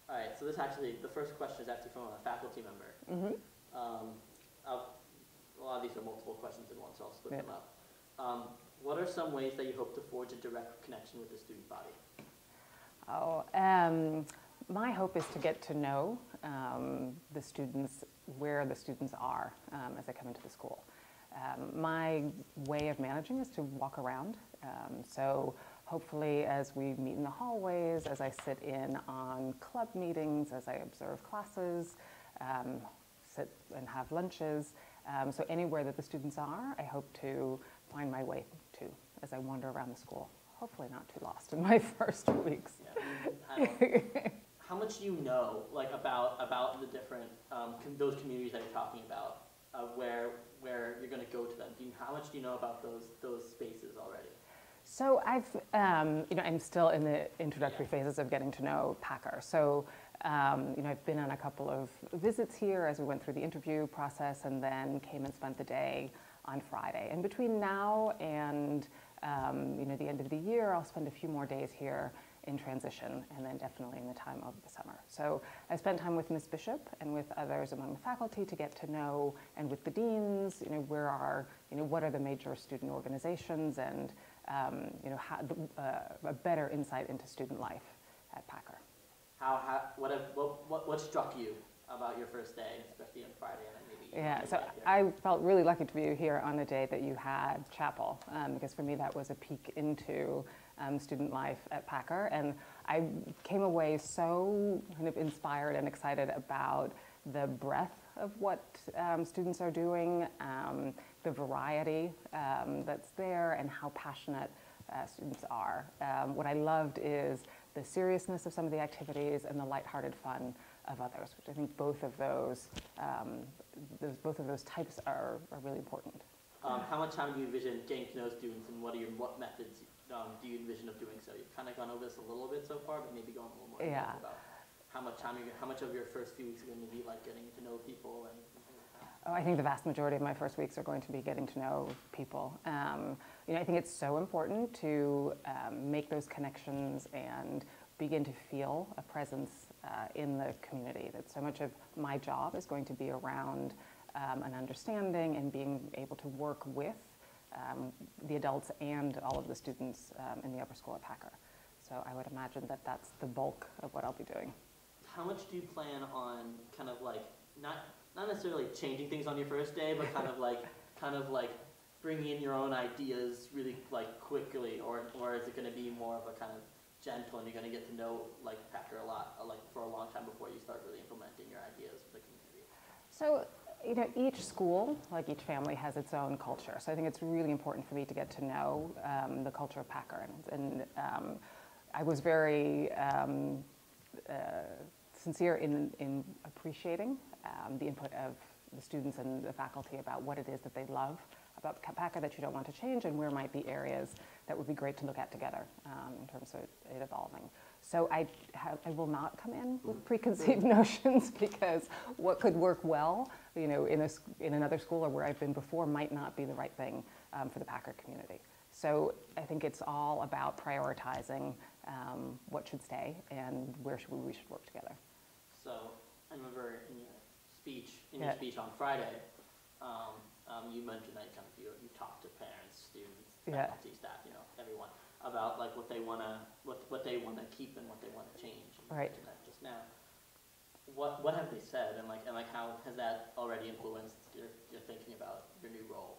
All right, so the first question is actually from a faculty member. A lot of these are multiple questions in one, so I'll split them up. What are some ways that you hope to forge a direct connection with the student body? My hope is to get to know the students, where the students are as they come into the school. My way of managing is to walk around. So hopefully as we meet in the hallways, as I sit in on club meetings, as I observe classes, sit and have lunches. So anywhere that the students are, I hope to find my way to as I wander around the school. Hopefully not too lost in my first weeks. Yeah, how much do you know, like, about the different those communities that you're talking about, where you're going to go to them? How much do you know about those spaces already? So I'm still in the introductory phases of getting to know Packer. So I've been on a couple of visits here as we went through the interview process, and then came and spent the day on Friday. And between now and the end of the year, I'll spend a few more days here in transition, and then definitely in the time of the summer. So I spent time with Ms. Bishop and with others among the faculty to get to know, and with the deans, what are the major student organizations, and a better insight into student life at Packer. What struck you about your first day, especially on Friday? So I felt really lucky to be here on a day that you had chapel, because for me that was a peek into student life at Packer, and I came away so kind of inspired and excited about the breadth of what students are doing, the variety that's there, and how passionate students are. What I loved is the seriousness of some of the activities and the lighthearted fun of others, which I think both of those types are really important. How much time do you envision getting to know students, and what methods do you envision of doing so? You've kind of gone over this a little bit so far, but maybe going a little more about how much of your first few weeks are going to be like getting to know people and things like that? I think the vast majority of my first weeks are going to be getting to know people. I think it's so important to make those connections and begin to feel a presence in the community. That so much of my job is going to be around an understanding and being able to work with the adults and all of the students in the upper school at Packer. So I would imagine that that's the bulk of what I'll be doing. How much do you plan on kind of like, not necessarily changing things on your first day, but kind of like bringing in your own ideas really like quickly, or is it going to be more of a kind of gentle, and you're going to get to know like Packer a lot, like for a long time before you start really implementing your ideas with the community? So each school, like each family, has its own culture. So I think it's really important for me to get to know the culture of Packer, and I was very sincere in appreciating the input of the students and the faculty about what it is that they love about Packer that you don't want to change, and where might be areas that would be great to look at together in terms of it evolving. So I will not come in with preconceived notions, because what could work well, in another school or where I've been before might not be the right thing for the Packer community. So I think it's all about prioritizing what should stay and where we should work together. So I remember in your speech on Friday, you mentioned that you talked to parents, students, faculty, staff, everyone about like what they wanna keep and what they wanna change. You mentioned that just now. What have they said, and how has that already influenced your thinking about your new role?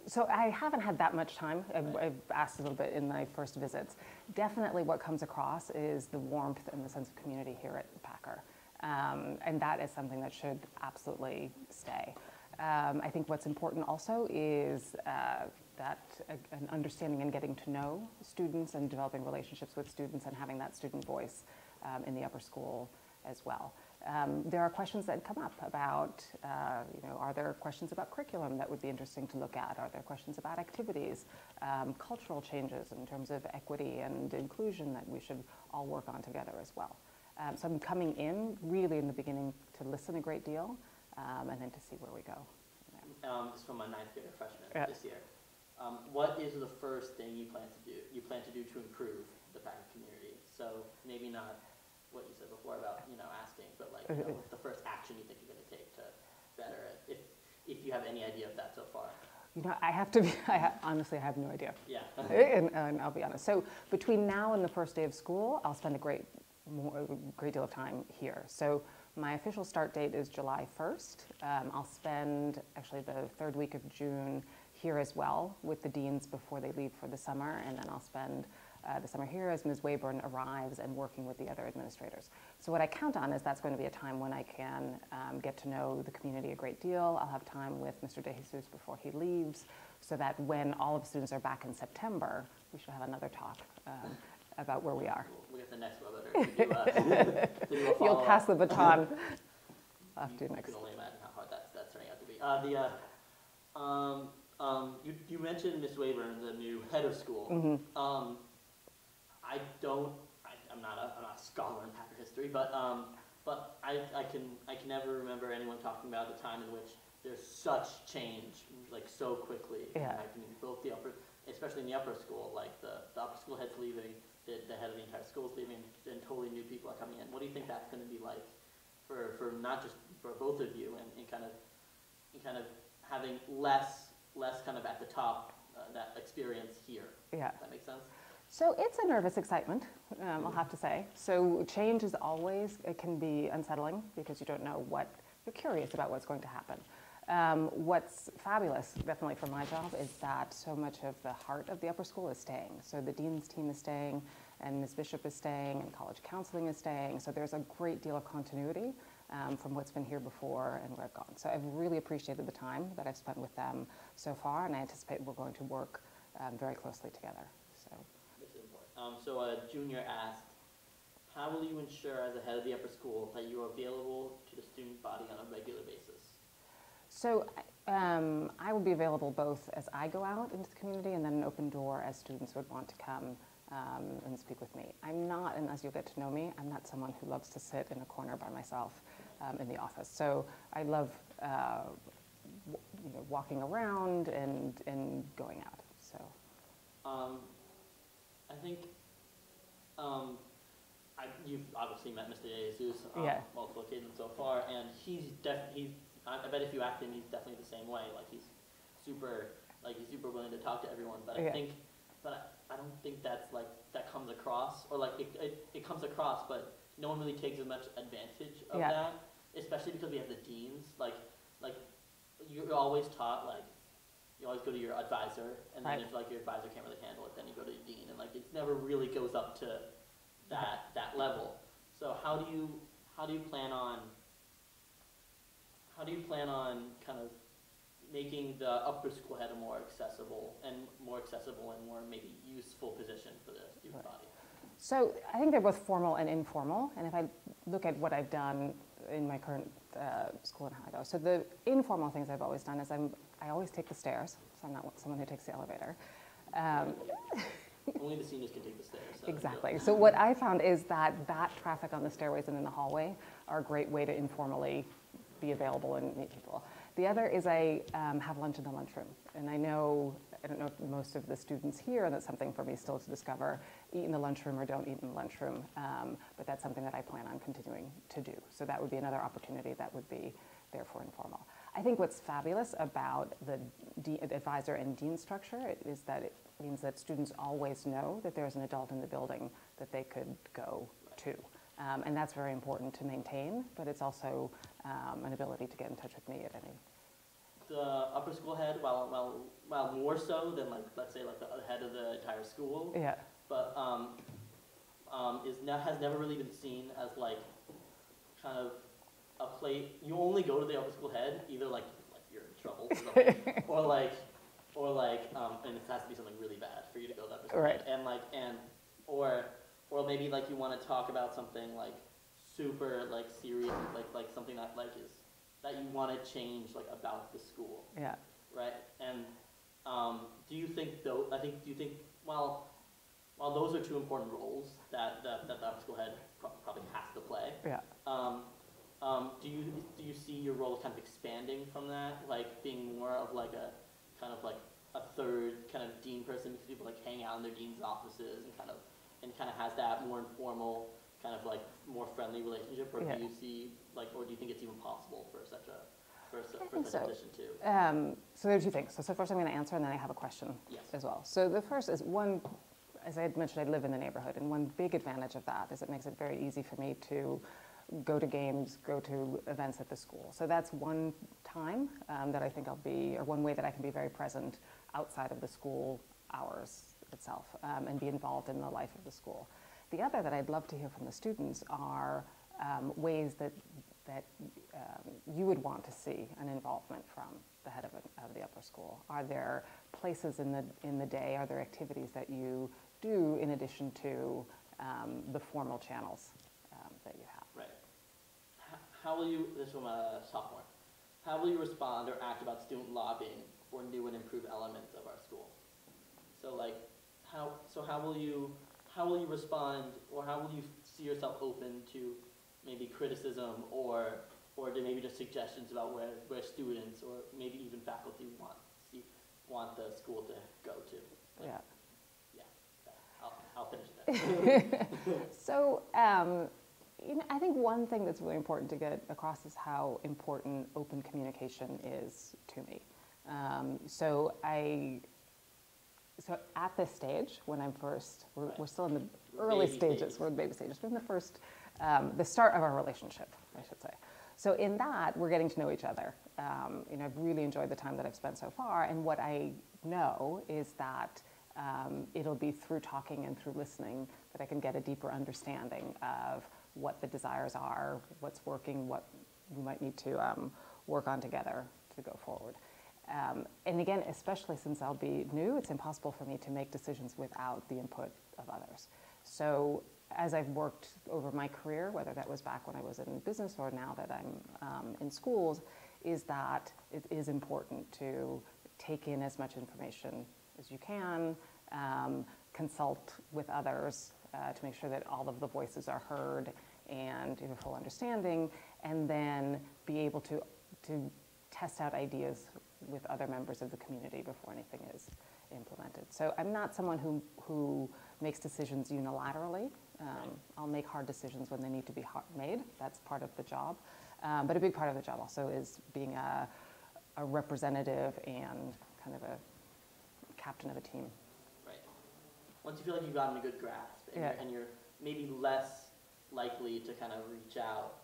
So I haven't had that much time. I've asked a little bit in my first visits. Definitely what comes across is the warmth and the sense of community here at Packer. And that is something that should absolutely stay. I think what's important also is an understanding and getting to know students and developing relationships with students and having that student voice in the upper school as well. There are questions that come up about, are there questions about curriculum that would be interesting to look at? Are there questions about activities, cultural changes in terms of equity and inclusion that we should all work on together as well? So I'm coming in really in the beginning to listen a great deal, and then to see where we go. This is from a ninth grader freshman this year. What is the first thing you plan to do? You plan to do to improve the Packer community? So maybe not what you said before about, asking, but like, what's the first action you think you're going to take to better it, if you have any idea of that so far? I have to be, honestly, I have no idea. Yeah. and I'll be honest. So between now and the first day of school, I'll spend a great deal of time here. So my official start date is July 1st. I'll spend actually the third week of June here as well with the deans before they leave for the summer, and then I'll spend the summer here as Ms. Wayburn arrives and working with the other administrators. So what I count on is that's going to be a time when I can get to know the community a great deal. I'll have time with Mr. De Jesus before he leaves, so that when all of the students are back in September, we should have another talk about where we are. We'll get the next webinar to do a You'll pass the baton. I'll have to do next. You can only imagine how hard that's turning out to be. You mentioned Ms. Wayburn, the new head of school. Mm-hmm. I'm not a scholar in Packer history, but I can never remember anyone talking about a time in which there's such change, like so quickly. Yeah. I mean, both especially in the upper school, like the upper school head's leaving, the head of the entire school's leaving, and totally new people are coming in. What do you think that's going to be like for not just for both of you, and kind of having less kind of at the top that experience here? Yeah. Does that make sense? So it's a nervous excitement, I'll have to say. So change is always, it can be unsettling because you don't know you're curious about what's going to happen. What's fabulous, definitely for my job, is that so much of the heart of the upper school is staying. So the dean's team is staying, and Ms. Bishop is staying, and college counseling is staying. So there's a great deal of continuity from what's been here before and where I've gone. So I've really appreciated the time that I've spent with them so far, and I anticipate we're going to work very closely together. So. This is important. So a junior asked, how will you ensure as a head of the upper school that you are available to the student body on a regular basis? So I will be available both as I go out into the community and then an open door as students would want to come and speak with me. I'm not, and as you'll get to know me, I'm not someone who loves to sit in a corner by myself in the office. So I love walking around and going out. So I think you've obviously met Mr. De Jesus yeah. multiple occasions so far, and I bet if you ask him, he's definitely the same way. Like he's super willing to talk to everyone. But yeah. I don't think that comes across, or like it comes across, but no one really takes as much advantage of yeah. that. Especially because we have the deans. Like you're always taught you always go to your advisor, and then right. if your advisor can't really handle it, then you go to the dean, and it never really goes up to that level. So how do you plan on kind of making the upper school head a more accessible and more maybe useful position for the student right. body? So I think they're both formal and informal, and if I look at what I've done in my current school and how I go, so the informal things I've always done is I always take the stairs, so I'm not someone who takes the elevator. Only the seniors can take the stairs. So exactly. So what I found is that traffic on the stairways and in the hallway are a great way to informally be available and meet people. The other is I have lunch in the lunchroom, and I don't know if most of the students here, and that's something for me still to discover, eat in the lunchroom or don't eat in the lunchroom, but that's something that I plan on continuing to do. So that would be another opportunity that would be therefore informal. I think what's fabulous about the advisor and dean structure is that it means that students always know that there's an adult in the building that they could go to. And that's very important to maintain, but it's also an ability to get in touch with me at any. The upper school head, while more so than let's say the head of the entire school, yeah. but has never really been seen as kind of a place. You only go to the upper school head either you're in trouble or and it has to be something really bad for you to go to the upper school right. head, or maybe you want to talk about something super serious, something that that you want to change about the school. Yeah. Right. And do you think while those are two important roles that the upper school head probably has to play, yeah. Do you see your role kind of expanding from that, being more of a kind of a third kind of dean person, because people hang out in their dean's offices and kind of has that more informal kind of like more friendly relationship, or Yeah. do you see like, or do you think it's even possible for such a so. position too? So there are two things. So first I'm going to answer, and then I have a question Yes. as well. So the first is one, as I had mentioned, I live in the neighborhood, and one big advantage of that is it makes it very easy for me to go to games, go to events at the school. So that's one time that I think I'll be, or one way that I can be very present outside of the school hours itself and be involved in the life of the school. The other that I'd love to hear from the students are ways that you would want to see an involvement from the head of the upper school. Are there places in the day, are there activities that you do in addition to the formal channels that you have? Right. How will you, this is from a sophomore, how will you respond or act about student lobbying for new and improved elements of our school? So like, how will you respond, or how will you see yourself open to maybe criticism or to maybe just suggestions about where students or maybe even faculty want the school to go to? Like, Yeah. I'll finish that. So, I think one thing that's really important to get across is how important open communication is to me. So at this stage, when I'm first, we're still in the early stages. We're in the baby stages. We're in the first, the start of our relationship, I should say. So in that, we're getting to know each other. I've really enjoyed the time that I've spent so far, and what I know is that it'll be through talking and through listening that I can get a deeper understanding of what the desires are, what's working, what we might need to work on together to go forward. And again, especially since I'll be new, it's impossible for me to make decisions without the input of others. So as I've worked over my career, whether that was back when I was in business or now that I'm in schools, is that it is important to take in as much information as you can, consult with others to make sure that all of the voices are heard and you have a full understanding, and then be able to test out ideas with other members of the community before anything is implemented. So I'm not someone who makes decisions unilaterally. I'll make hard decisions when they need to be made. That's part of the job. But a big part of the job also is being a representative and kind of a captain of a team. Right. Once you feel like you've gotten a good grasp and you're maybe less likely to kind of reach out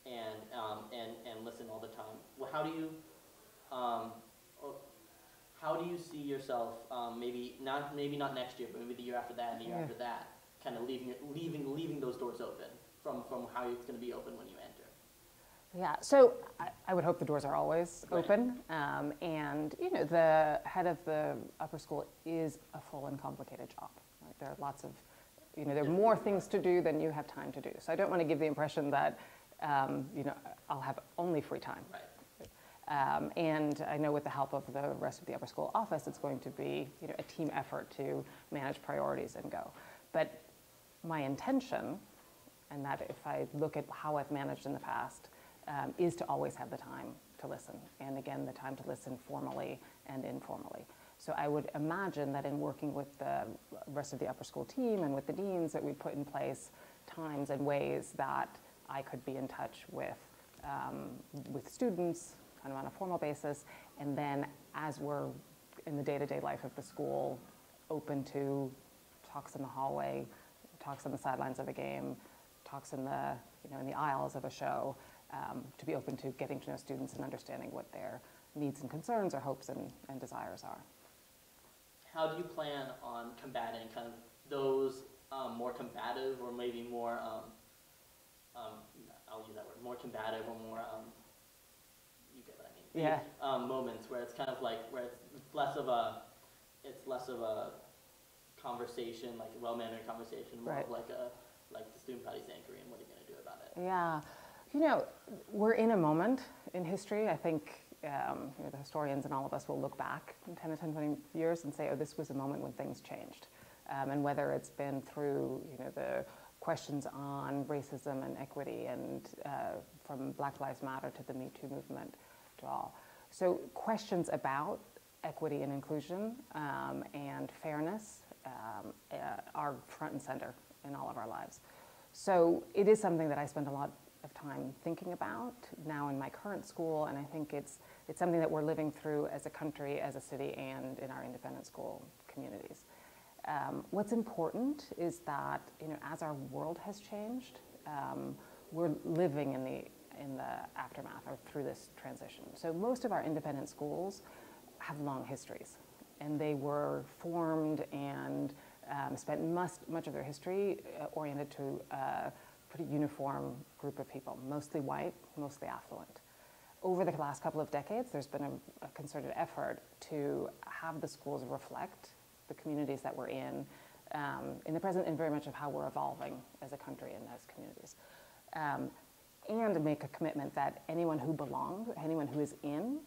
and listen all the time, well, how do you see yourself maybe not next year, but maybe the year after that and the year after that, kind of leaving those doors open from how it's going to be open when you enter? Yeah, so I would hope the doors are always open, and the head of the upper school is a full and complicated job. Right? There are lots of, there are more things to do than you have time to do. So I don't want to give the impression that I'll have only free time. Right. And I know with the help of the rest of the upper school office, it's going to be a team effort to manage priorities and go. But my intention, and that if I look at how I've managed in the past, is to always have the time to listen. And again, the time to listen formally and informally. So I would imagine that in working with the rest of the upper school team and with the deans, that we'd put in place times and ways that I could be in touch with students kind of on a formal basis, and then as we're in the day-to-day life of the school, open to talks in the hallway, talks on the sidelines of a game, talks in the in the aisles of a show, to be open to getting to know students and understanding what their needs and concerns or hopes and desires are. How do you plan on combating kind of those more combative or maybe more, I'll use that word, more combative or more, you get what I mean? Yeah. Moments where it's kind of like, where it's less of a conversation, like a well-mannered conversation, more of like the student body's angry and what are you going to do about it? Yeah. We're in a moment in history. I think the historians and all of us will look back in 10 or 10, 20 years and say, oh, this was a moment when things changed. And whether it's been through the questions on racism and equity and from Black Lives Matter to the Me Too movement to all. So questions about equity and inclusion and fairness are front and center in all of our lives. So it is something that I spend a lot of time thinking about now in my current school, and I think it's something that we're living through as a country, as a city, and in our independent school communities. What's important is that, you know, as our world has changed, we're living in the aftermath or through this transition. So most of our independent schools have long histories, and they were formed and spent much of their history oriented to a pretty uniform group of people, mostly white, mostly affluent. Over the last couple of decades, there's been a concerted effort to have the schools reflect the communities that we're in the present, and very much of how we're evolving as a country and as communities. And make a commitment that anyone who belongs, anyone who is in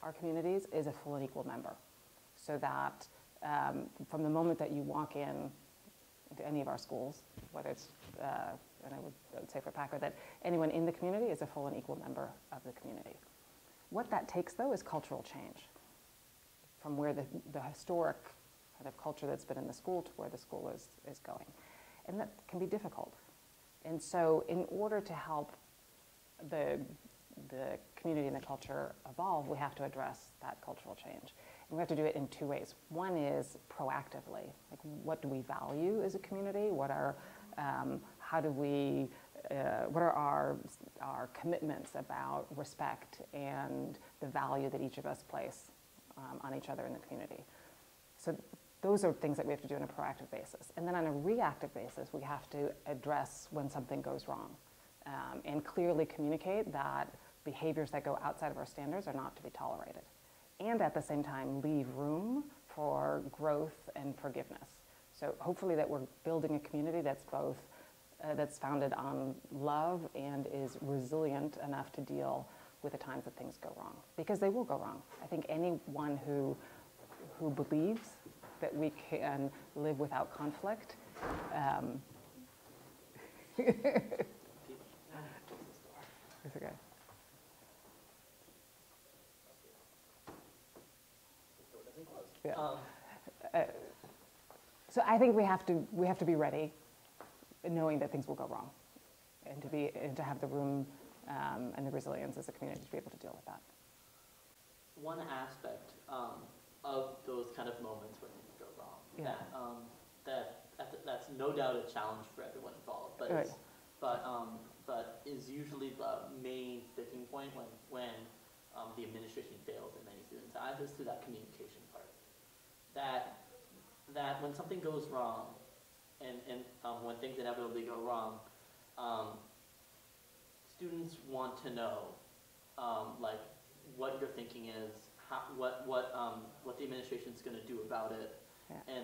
our communities is a full and equal member. So that from the moment that you walk into any of our schools, whether it's, and I would say for Packer, that anyone in the community is a full and equal member of the community. What that takes, though, is cultural change from where the historic kind of culture that's been in the school to where the school is going. And that can be difficult. And so in order to help the community and the culture evolve, we have to address that cultural change. And we have to do it in two ways. One is proactively, like what do we value as a community? What are our commitments about respect and the value that each of us place on each other in the community? So those are things that we have to do on a proactive basis. And then on a reactive basis, we have to address when something goes wrong and clearly communicate that behaviors that go outside of our standards are not to be tolerated. And at the same time, leave room for growth and forgiveness. So hopefully that we're building a community that's both, that's founded on love and is resilient enough to deal with the times that things go wrong, because they will go wrong. I think anyone who believes that we can live without conflict. It's okay. Yeah. So I think we have to be ready, knowing that things will go wrong, and to have the room and the resilience as a community to be able to deal with that. One aspect of those kind of moments when things go wrong, that's no doubt a challenge for everyone involved, but right. But is usually the main sticking point when the administration fails in many students' eyes is through that communication part. That when something goes wrong, and when things inevitably go wrong, students want to know, like, what your thinking is, what the administration's going to do about it, yeah.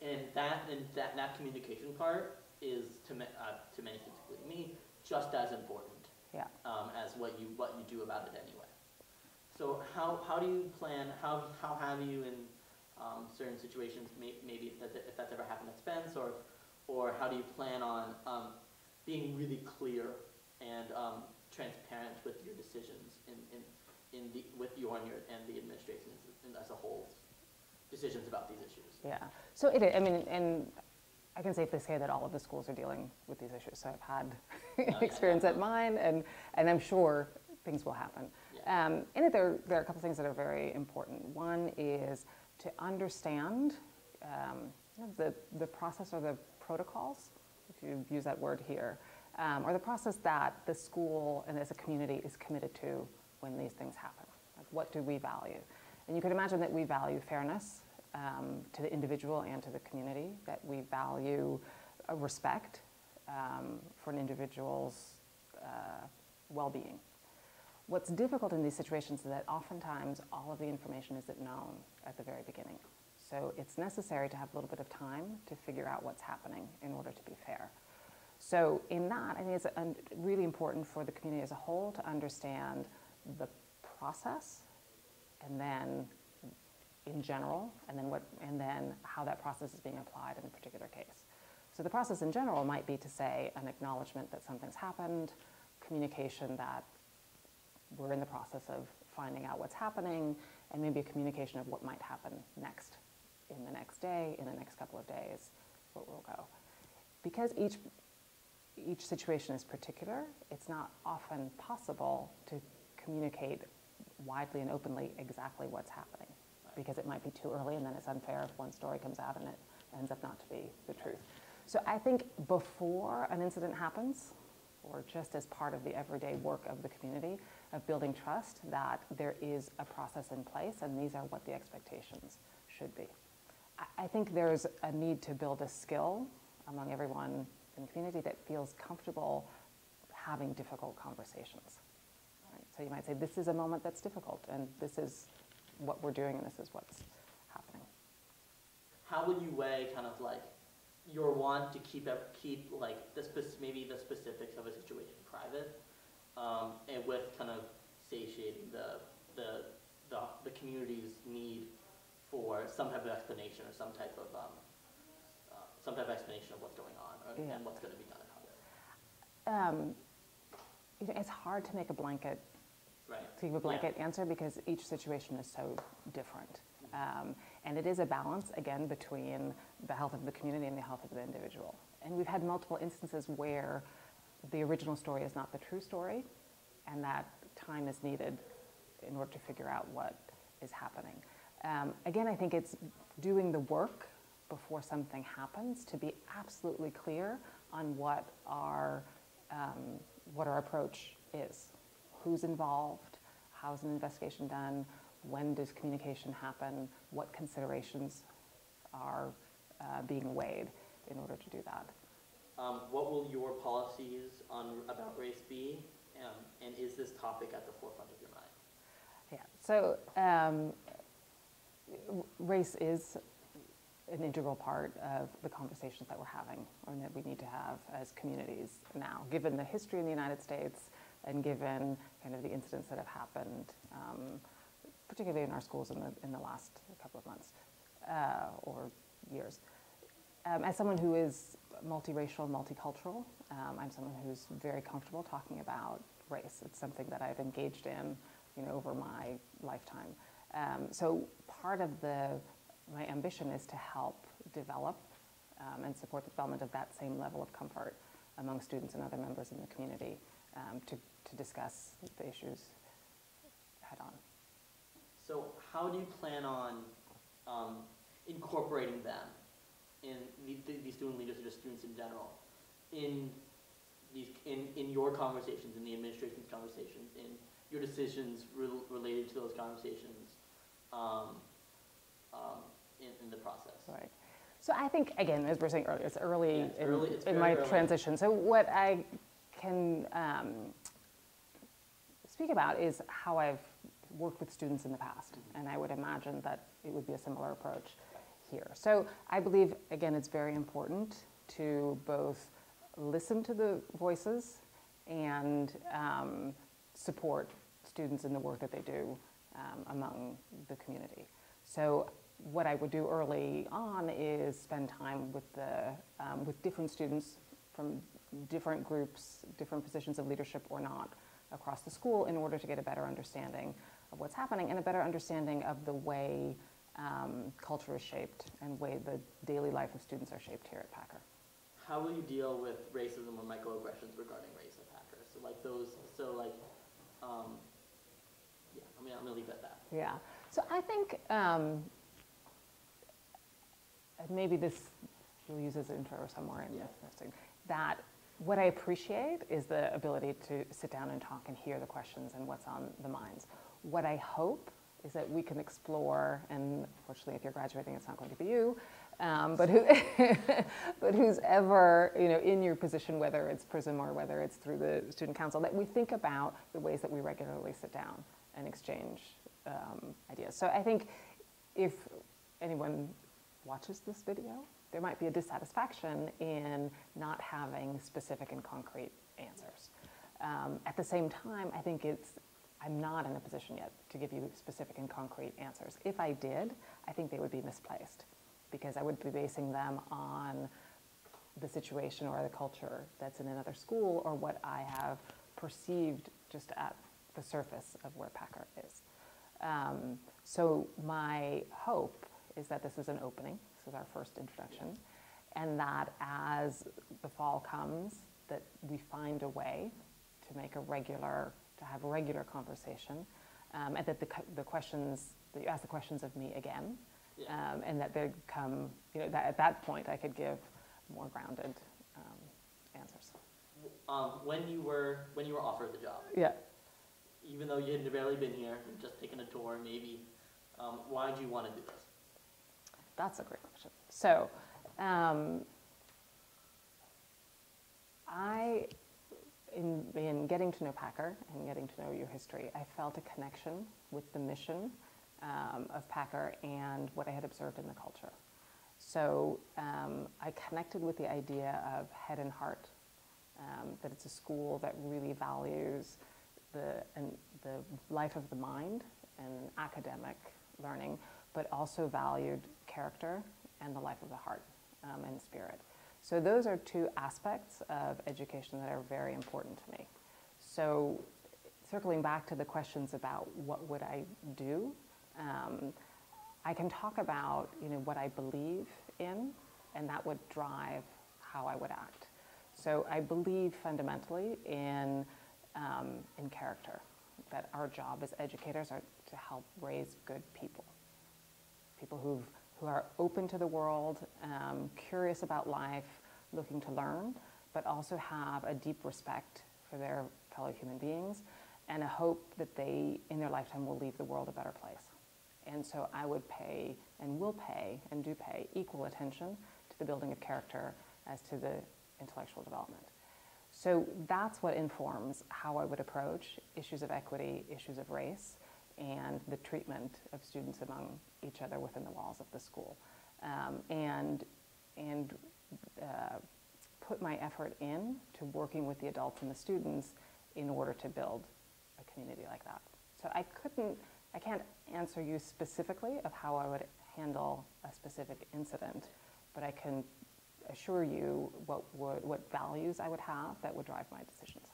And that communication part is to many students, including me, just as important, yeah. As what you do about it anyway. So how do you plan? How have you in certain situations, maybe if that's ever happened at Spence, or how do you plan on being really clear and transparent with your decisions with your and the administration as a whole's decisions about these issues? Yeah. So I mean, and I can safely say that all of the schools are dealing with these issues. So I've had experience at mine, and I'm sure things will happen. Yeah. In it, there are a couple things that are very important. One is to understand the process or the protocols, if you use that word here, or the process that the school and as a community is committed to when these things happen. Like, what do we value? And you can imagine that we value fairness to the individual and to the community, that we value respect for an individual's well-being. What's difficult in these situations is that oftentimes all of the information isn't known at the very beginning. So it's necessary to have a little bit of time to figure out what's happening in order to be fair. So in that, I think it's really important for the community as a whole to understand the process, and then in general, and then how that process is being applied in a particular case. So the process in general might be to say an acknowledgement that something's happened, communication that we're in the process of finding out what's happening, and maybe a communication of what might happen next, in the next day, in the next couple of days, what will go. because each situation is particular, it's not often possible to communicate widely and openly exactly what's happening, because it might be too early, and then it's unfair if one story comes out and it ends up not to be the truth. So I think before an incident happens, or just as part of the everyday work of the community, of building trust, that there is a process in place, and these are what the expectations should be. I think there's a need to build a skill among everyone in the community that feels comfortable having difficult conversations. Right? So you might say, this is a moment that's difficult, and this is what we're doing, and this is what's happening. How would you weigh kind of like your want to keep like maybe the specifics of a situation private, and with kind of satiating the community's need for some type of explanation or some type of explanation of what's going on and what's going to be done about it? It's hard to make a blanket, right. to give a blanket answer, because each situation is so different. And it is a balance, again, between the health of the community and the health of the individual. And we've had multiple instances where the original story is not the true story, and that time is needed in order to figure out what is happening. Again, I think it's doing the work before something happens to be absolutely clear on what our approach is. Who's involved? How's an investigation done? When does communication happen? What considerations are being weighed in order to do that? What will your policies about race be? And is this topic at the forefront of your mind? Yeah, so race is an integral part of the conversations that we're having, or that we need to have as communities now, given the history in the United States and given kind of the incidents that have happened, particularly in our schools in the last couple of months or years. As someone who is multiracial, multicultural, I'm someone who's very comfortable talking about race. It's something that I've engaged in, over my lifetime. So part of my ambition is to help develop and support the development of that same level of comfort among students and other members in the community to discuss the issues head on. So how do you plan on incorporating them, in these student leaders or just students in general, in your conversations, in the administration's conversations, in your decisions related to those conversations in the process? Right. So I think, again, as we're saying earlier, it's early in my early transition. So what I can speak about is how I've worked with students in the past, and I would imagine that it would be a similar approach here. So I believe, again, it's very important to both listen to the voices and support students in the work that they do among the community. So what I would do early on is spend time with different students from different groups, different positions of leadership or not, across the school, in order to get a better understanding of what's happening and a better understanding of the way culture is shaped and way the daily life of students are shaped here at Packer. How will you deal with racism or microaggressions regarding race at Packer? So like I'm gonna leave it at that. Yeah. So I think maybe this we'll use as an intro somewhere in this, that what I appreciate is the ability to sit down and talk and hear the questions and what's on the minds. What I hope is that we can explore, and fortunately if you're graduating it's not going to be you, but who's ever in your position, whether it's PRISM or whether it's through the student council, that we think about the ways that we regularly sit down and exchange ideas. So I think if anyone watches this video, there might be a dissatisfaction in not having specific and concrete answers. At the same time, I think I'm not in a position yet to give you specific and concrete answers. If I did, I think they would be misplaced, because I would be basing them on the situation or the culture that's in another school, or what I have perceived just at the surface of where Packer is. So my hope is that this is an opening. This is our first introduction, and that as the fall comes, that we find a way to have a regular conversation, and that the questions, that you ask the questions of me again, and that they come, that at that point I could give more grounded answers. When you were offered the job, even though you had barely been here, you'd just taken a tour, maybe, why did you want to do this? That's a great question. So, in getting to know Packer and getting to know your history, I felt a connection with the mission of Packer and what I had observed in the culture. So I connected with the idea of head and heart, that it's a school that really values the life of the mind and academic learning, but also valued character and the life of the heart and spirit. So those are two aspects of education that are very important to me. So circling back to the questions about what would I do, I can talk about what I believe in, and that would drive how I would act. So I believe fundamentally in character, that our job as educators are to help raise good people who are open to the world, curious about life, looking to learn, but also have a deep respect for their fellow human beings and a hope that they, in their lifetime, will leave the world a better place. And so I would pay and will pay and do pay equal attention to the building of character as to the intellectual development. So that's what informs how I would approach issues of equity, issues of race, and the treatment of students among each other within the walls of the school, and put my effort in to working with the adults and the students in order to build a community like that. So I can't answer you specifically of how I would handle a specific incident, but I can assure you what values I would have that would drive my decisions.